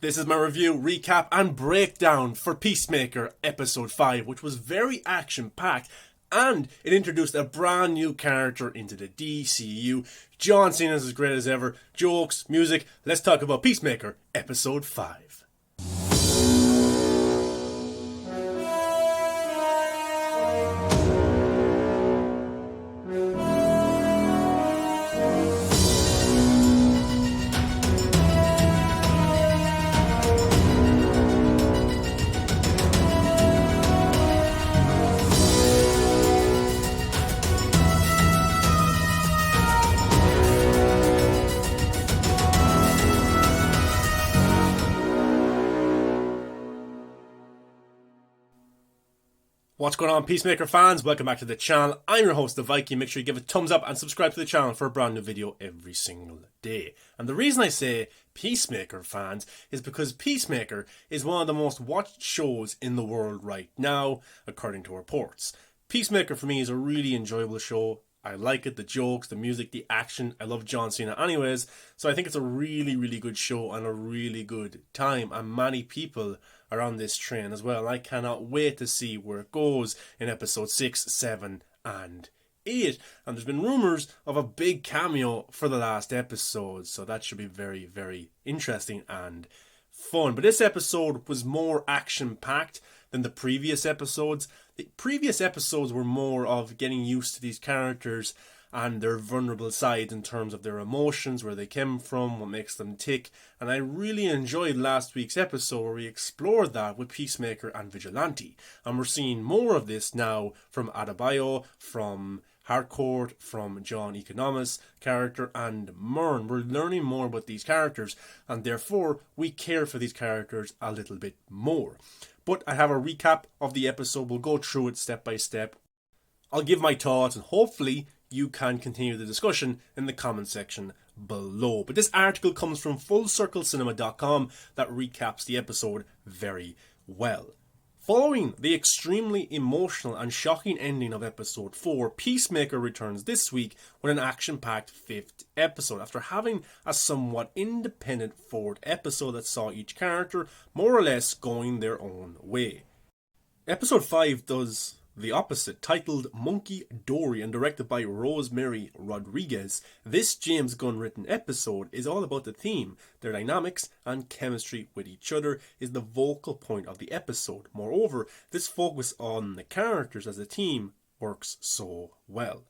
This is my review, recap and breakdown for Peacemaker Episode 5, which was very action-packed and it introduced a brand new character into the DCEU. John Cena is as great as ever. Jokes, music. Let's talk about Peacemaker Episode 5. What's going on, Peacemaker fans? Welcome back to the channel. I'm your host, the Viking. Make sure you give a thumbs up and subscribe to the channel for a brand new video every single day. And the reason I say Peacemaker fans is because Peacemaker is one of the most watched shows in the world right now, according to reports. Peacemaker for me is a really enjoyable show. I like it, the jokes, the music, the action. I love John Cena anyways. So I think it's a really, really good show and a really good time. And many people are on this train as well. I cannot wait to see where it goes in episode 6, 7 and 8. And there's been rumours of a big cameo for the last episode. So that should be very, very interesting and fun. But this episode was more action-packed than the previous episodes. The previous episodes were more of getting used to these characters and their vulnerable sides in terms of their emotions, where they came from, what makes them tick. And I really enjoyed last week's episode where we explored that with Peacemaker and Vigilante. And we're seeing more of this now from Adebayo, from Harcourt, from John Economos' character, and Maher. We're learning more about these characters, and therefore we care for these characters a little bit more. But I have a recap of the episode. We'll go through it step by step. I'll give my thoughts, and hopefully you can continue the discussion in the comment section below. But this article comes from FullCircleCinema.com that recaps the episode very well. Following the extremely emotional and shocking ending of episode 4, Peacemaker returns this week with an action-packed 5th episode after having a somewhat independent 4th episode that saw each character more or less going their own way. Episode 5 does the opposite. Titled Monkey Dory and directed by Rosemary Rodriguez, this James Gunn written episode is all about the theme. Their dynamics and chemistry with each other is the vocal point of the episode. Moreover, this focus on the characters as a team works so well.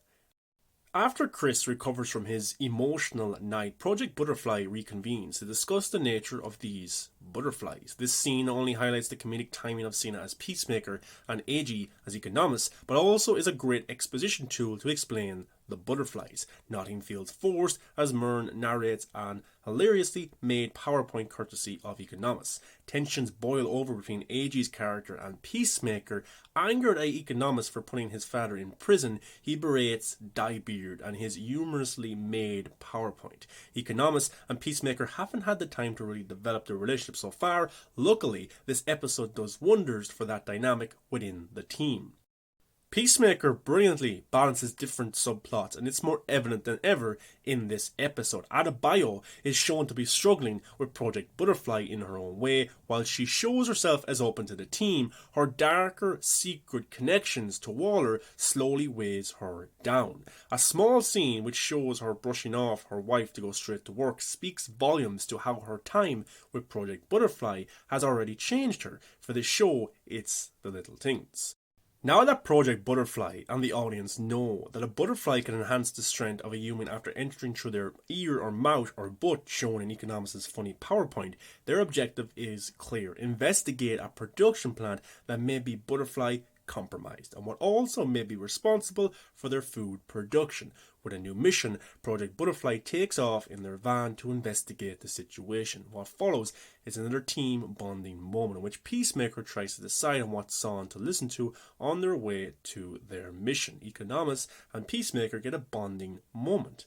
After Chris recovers from his emotional night, Project Butterfly reconvenes to discuss the nature of these butterflies. This scene not only highlights the comedic timing of Cena as Peacemaker and AG as Economos, but also is a great exposition tool to explain the butterflies. Nothing feels forced as Maher narrates an hilariously made PowerPoint courtesy of Economos. Tensions boil over between AG's character and Peacemaker. Angered at Economos for putting his father in prison, he berates Diebeard and his humorously made PowerPoint. Economos and Peacemaker haven't had the time to really develop their relationship so far. Luckily, this episode does wonders for that dynamic within the team. Peacemaker brilliantly balances different subplots, and it's more evident than ever in this episode. Adebayo is shown to be struggling with Project Butterfly in her own way. While she shows herself as open to the team, her darker secret connections to Waller slowly weighs her down. A small scene which shows her brushing off her wife to go straight to work speaks volumes to how her time with Project Butterfly has already changed her. For this show, it's the little things. Now that Project Butterfly and the audience know that a butterfly can enhance the strength of a human after entering through their ear or mouth or butt shown in Economos' funny PowerPoint, their objective is clear. Investigate a production plant that may be butterfly compromised and what also may be responsible for their food production. With a new mission, Project Butterfly takes off in their van to investigate the situation. What follows is another team bonding moment in which Peacemaker tries to decide on what song to listen to on their way to their mission. Economos and Peacemaker get a bonding moment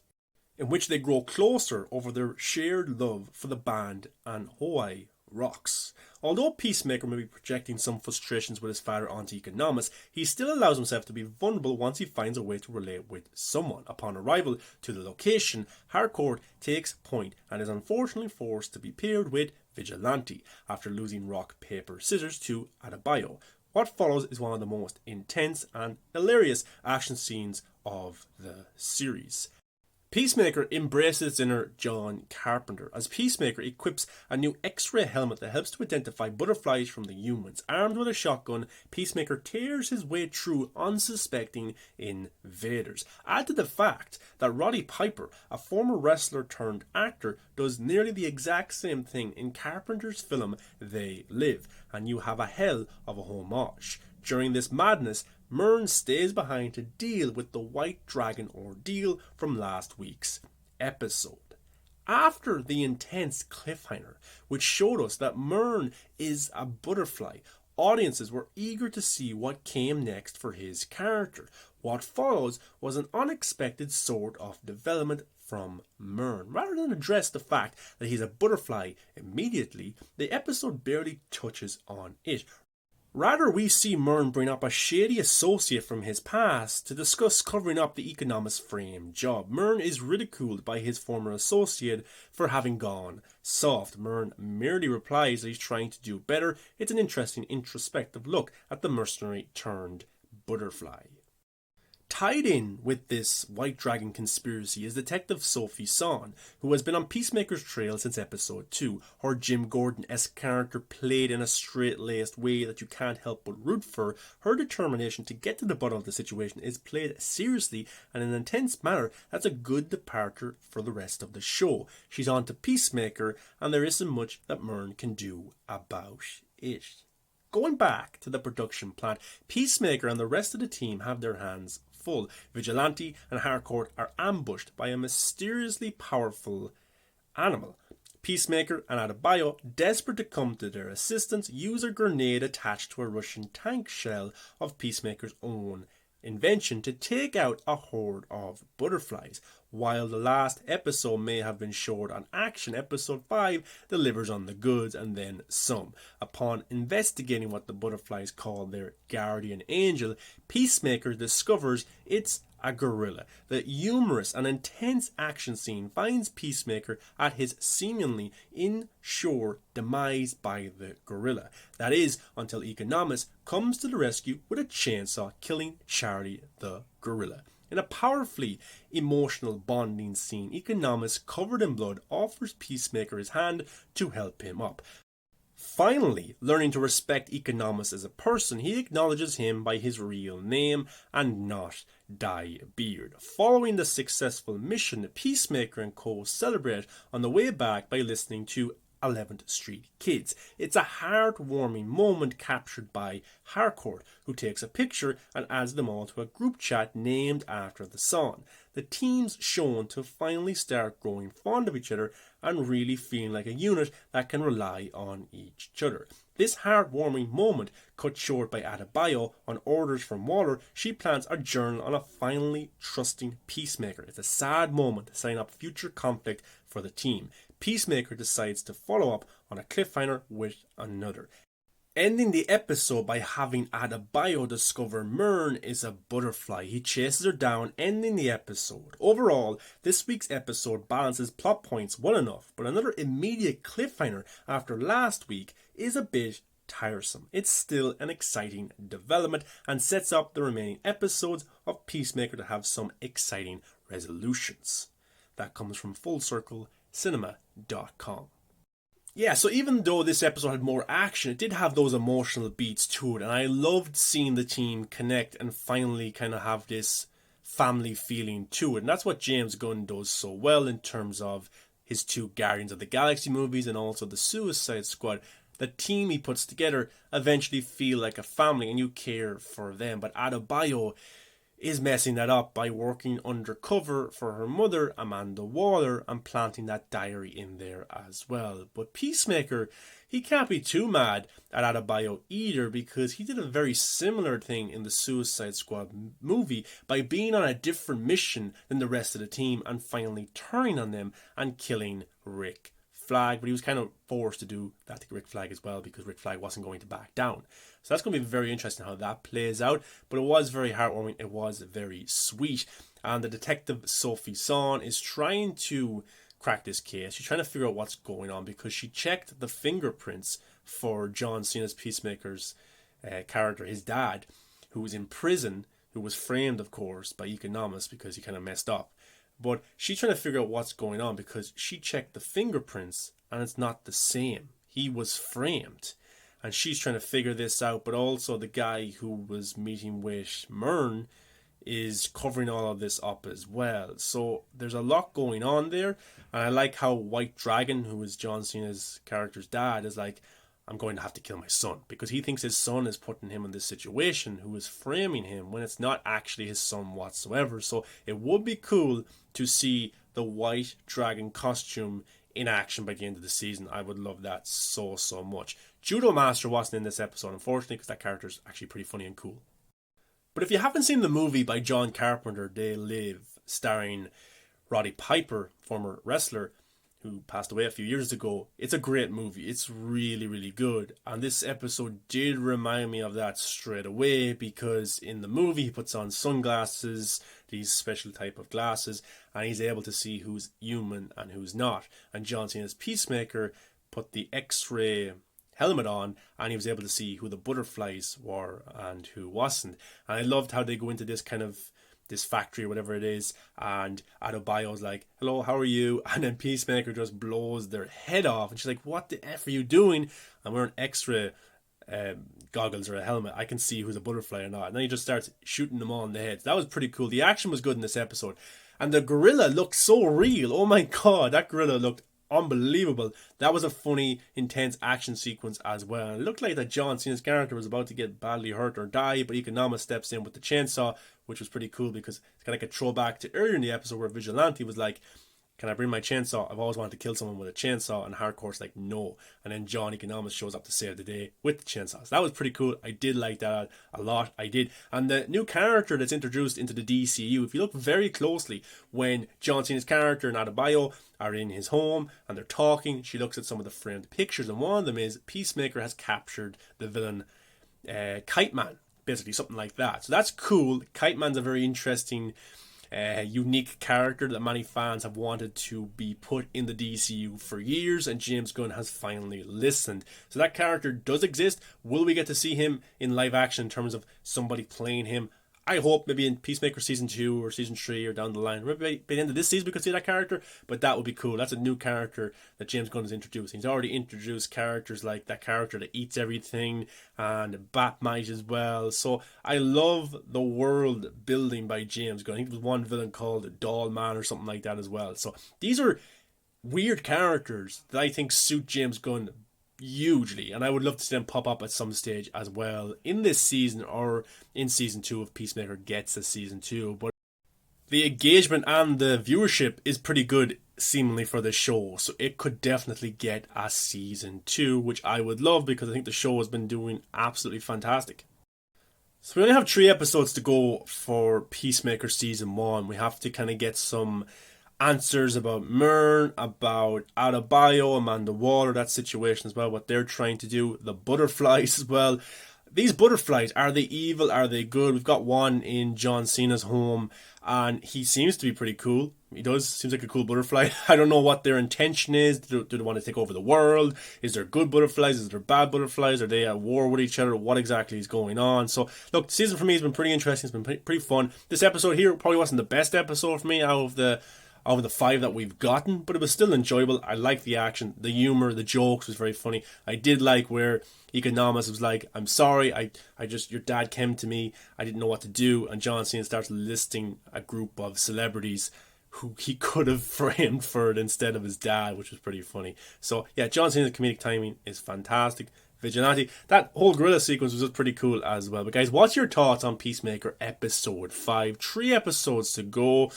in which they grow closer over their shared love for the band and Hawaii rocks. Although Peacemaker may be projecting some frustrations with his father onto Economos, he still allows himself to be vulnerable once he finds a way to relate with someone. Upon arrival to the location, Harcourt takes point and is unfortunately forced to be paired with Vigilante after losing rock, paper, scissors to Adebayo. What follows is one of the most intense and hilarious action scenes of the series. Peacemaker embraces its inner John Carpenter as Peacemaker equips a new X-ray helmet that helps to identify butterflies from the humans. Armed with a shotgun, Peacemaker tears his way through unsuspecting invaders. Add to the fact that Roddy Piper, a former wrestler turned actor, does nearly the exact same thing in Carpenter's film They Live, and you have a hell of a homage. During this madness, Mern stays behind to deal with the White Dragon ordeal from last week's episode. After the intense cliffhanger, which showed us that Mern is a butterfly, audiences were eager to see what came next for his character. What follows was an unexpected sort of development from Mern. Rather than address the fact that he's a butterfly immediately, the episode barely touches on it. Rather, we see Mern bring up a shady associate from his past to discuss covering up the Economist frame job. Mern is ridiculed by his former associate for having gone soft. Mern merely replies that he's trying to do better. It's an interesting introspective look at the mercenary turned butterfly. Tied in with this White Dragon conspiracy is Detective Sophie Son, who has been on Peacemaker's trail since episode 2. Her Jim Gordon-esque character played in a straight-laced way that you can't help but root for. Her determination to get to the bottom of the situation is played seriously and in an intense manner. That's a good departure for the rest of the show. She's on to Peacemaker, and there isn't much that Mern can do about it. Going back to the production plant, Peacemaker and the rest of the team have their hands full. Vigilante and Harcourt are ambushed by a mysteriously powerful animal. Peacemaker and Adebayo, desperate to come to their assistance, use a grenade attached to a Russian tank shell of Peacemaker's own invention to take out a horde of butterflies. While the last episode may have been short on action, episode 5 delivers on the goods and then some. Upon investigating what the butterflies call their guardian angel, Peacemaker discovers it's a gorilla. The humorous and intense action scene finds Peacemaker at his seemingly sure demise by the gorilla. That is, until Economist comes to the rescue with a chainsaw, killing Charlie the gorilla. In a powerfully emotional bonding scene, Economist, covered in blood, offers Peacemaker his hand to help him up. Finally, learning to respect Economist as a person, he acknowledges him by his real name and not dye beard. Following the successful mission, Peacemaker and co celebrate on the way back by listening to 11th Street Kids. It's a heartwarming moment captured by Harcourt, who takes a picture and adds them all to a group chat named after the song. The team's shown to finally start growing fond of each other and really feeling like a unit that can rely on each other. This heartwarming moment cut short by Adebayo on orders from Waller. She plans a journal on a finally trusting Peacemaker. It's a sad moment to sign up future conflict for the team. Peacemaker decides to follow up on a cliffhanger with another, ending the episode by having Adebayo discover Mern is a butterfly. He chases her down, ending the episode. Overall, this week's episode balances plot points well enough, but another immediate cliffhanger after last week is a bit tiresome. It's still an exciting development and sets up the remaining episodes of Peacemaker to have some exciting resolutions. That comes from FullCircleCinema.com. Yeah, so even though this episode had more action, it did have those emotional beats to it, and I loved seeing the team connect and finally kind of have this family feeling to it. And that's what James Gunn does so well in terms of his 2 Guardians of the Galaxy movies and also the Suicide Squad. The team he puts together eventually feel like a family and you care for them. But Adebayo is messing that up by working undercover for her mother, Amanda Waller, and planting that diary in there as well. But Peacemaker, he can't be too mad at Adebayo either, because he did a very similar thing in the Suicide Squad movie by being on a different mission than the rest of the team and finally turning on them and killing Rick Flag. But he was kind of forced to do that to Rick Flag as well, because Rick Flag wasn't going to back down. So that's going to be very interesting how that plays out. But it was very heartwarming. It was very sweet. And the detective Sophie Son is trying to crack this case. She's trying to figure out what's going on because she checked the fingerprints for John Cena's Peacemaker's character, his dad, who was in prison, who was framed, of course, by Hbomax because he kind of messed up. But she's trying to figure out what's going on because she checked the fingerprints and it's not the same. He was framed. And she's trying to figure this out, but also the guy who was meeting with Maher is covering all of this up as well. So there's a lot going on there. And I like how White Dragon, who is John Cena's character's dad, is like, I'm going to have to kill my son. Because he thinks his son is putting him in this situation, who is framing him, when it's not actually his son whatsoever. So it would be cool to see the White Dragon costume in action by the end of the season. I would love that so much. Judo Master wasn't in this episode, unfortunately, because that character is actually pretty funny and cool. But if you haven't seen the movie by John Carpenter, They Live, starring Roddy Piper, former wrestler who passed away a few years ago, it's a great movie. It's really good. And this episode did remind me of that straight away, because in the movie he puts on sunglasses, these special type of glasses, and he's able to see who's human and who's not. And John Cena's Peacemaker put the X-ray helmet on, and he was able to see who the butterflies were and who wasn't. And I loved how they go into this kind of this factory or whatever it is, and Hbomax like, hello, how are you? And then Peacemaker just blows their head off, and she's like, what the F are you doing? I'm wearing X-ray goggles or a helmet, I can see who's a butterfly or not. And then he just starts shooting them all in the head. That was pretty cool. The action was good in this episode, and the gorilla looked so real. Oh my god, that gorilla looked unbelievable. That was a funny, intense action sequence as well. And it looked like that John Cena's character was about to get badly hurt or die, but Hbomax steps in with the chainsaw, which was pretty cool, because it's kind of like a throwback to earlier in the episode where Vigilante was like, can I bring my chainsaw? I've always wanted to kill someone with a chainsaw. And Hardcore's like, no. And then John Hbomax shows up to save the day with the chainsaws. That was pretty cool. I did like that a lot. I did. And the new character that's introduced into the DCEU, if you look very closely, when John Cena's character and Hbomax are in his home and they're talking, she looks at some of the framed pictures, and one of them is Peacemaker has captured the villain Kite Man. Basically, something like that. So that's cool. Kite Man's a very interesting unique character that many fans have wanted to be put in the DCU for years, and James Gunn has finally listened. So that character does exist. Will we get to see him in live action in terms of somebody playing him? I hope maybe in Peacemaker Season 2 or Season 3 or down the line. Maybe by the end of this season we could see that character, but that would be cool. That's a new character that James Gunn has introduced. He's already introduced characters like that character that eats everything, and Batmite as well. So I love the world building by James Gunn. I think there was one villain called Doll Man or something like that as well. So these are weird characters that I think suit James Gunn hugely, and I would love to see them pop up at some stage as well in this season or in Season 2 if Peacemaker gets a Season 2. But the engagement and the viewership is pretty good seemingly for the show, so it could definitely get a Season 2, which I would love, because I think the show has been doing absolutely fantastic. So we only have 3 episodes to go for Peacemaker Season 1. We have to kind of get some answers about Maher, about Hbomax, Amanda Waller, that situation as well, what they're trying to do, the butterflies as well. These butterflies, are they evil? Are they good? We've got one in John Cena's home, and he seems to be pretty cool. He does. Seems like a cool butterfly. I don't know what their intention is. Do they want to take over the world? Is there good butterflies? Is there bad butterflies? Are they at war with each other? What exactly is going on? So, look, the season for me has been pretty interesting. It's been pretty fun. This episode here probably wasn't the best episode for me out of the 5 that we've gotten, but it was still enjoyable. I liked the action, the humor, the jokes was very funny. I did like where Hbomax was like, I'm sorry, I just, your dad came to me, I didn't know what to do, and John Cena starts listing a group of celebrities who he could have framed for it instead of his dad, which was pretty funny. So yeah, John Cena's comedic timing is fantastic. Vigilante, that whole gorilla sequence was just pretty cool as well. But guys, what's your thoughts on Peacemaker episode 5? 3 episodes to go.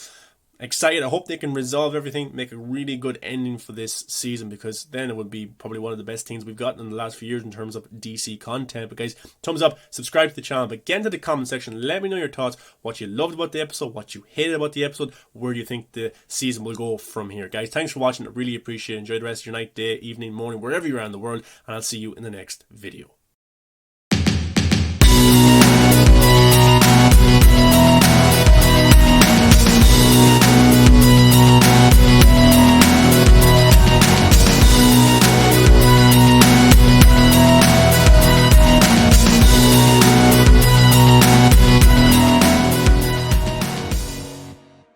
Excited. I hope they can resolve everything, make a really good ending for this season, because then it would be probably one of the best things we've gotten in the last few years in terms of DC content. But guys, thumbs up, subscribe to the channel, but get into the comment section, let me know your thoughts, what you loved about the episode, what you hated about the episode, where do you think the season will go from here. Guys, thanks for watching. I really appreciate it. Enjoy the rest of your night, day, evening, morning, wherever you are in the world, and I'll see you in the next video.